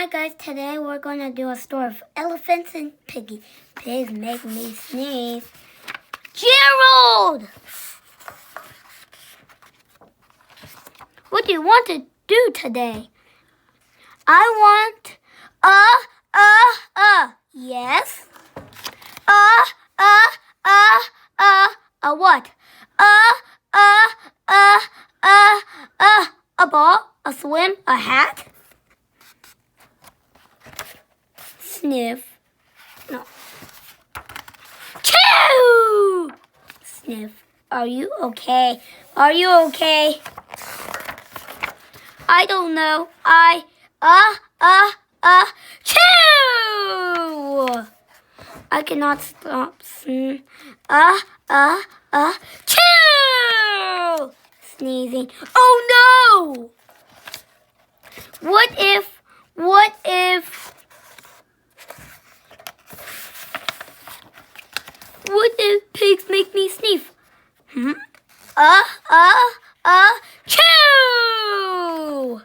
Hi guys, today we're going to do a story of elephants and Piggie. Pigs make me sneeze. Gerald! What do you want to do today? I want yes. What? A ball, a swim, a hat. Sniff. No. Chew! Sniff. Are you okay? Are you okay? I don't know. Chew! I cannot stop. Chew! Sneezing. Oh no! What if pigs make me sneeze? Chew!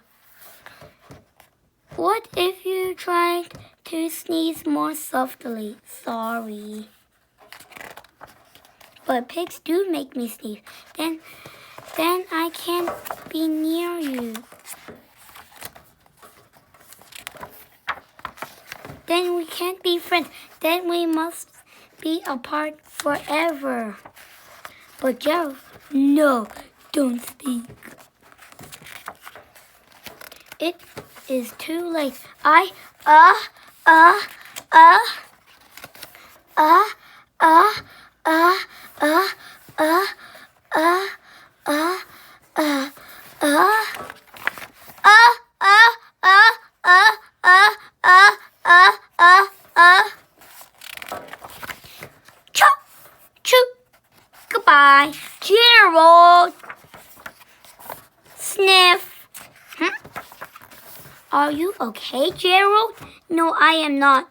What if you tried to sneeze more softly? Sorry. But pigs do make me sneeze. Then I can't be near you. Then we can't be friends. Then we must be apart forever. But Joe, no, don't speak. It is too late. Goodbye, Gerald. Sniff. Are you okay, Gerald? No, I am not.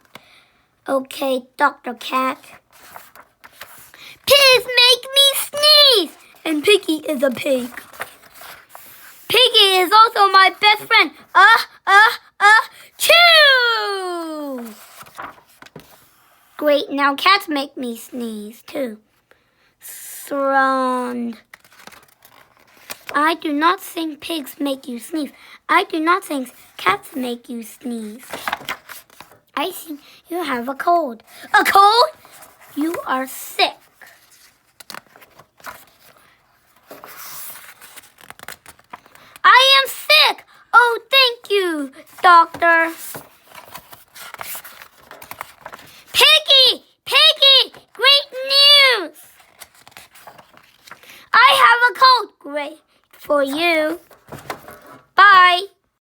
Okay, Dr. Cat. Pigs make me sneeze! And Piggie is a pig. Piggie is also my best friend. Chew! Great, now cats make me sneeze too. Surround. I do not think pigs make you sneeze. I do not think cats make you sneeze. I think you have a cold. A cold? You are sick. I am sick. Oh, thank you, doctor. Piggie! Piggie! Great news! I have a cold. Great for you. Bye.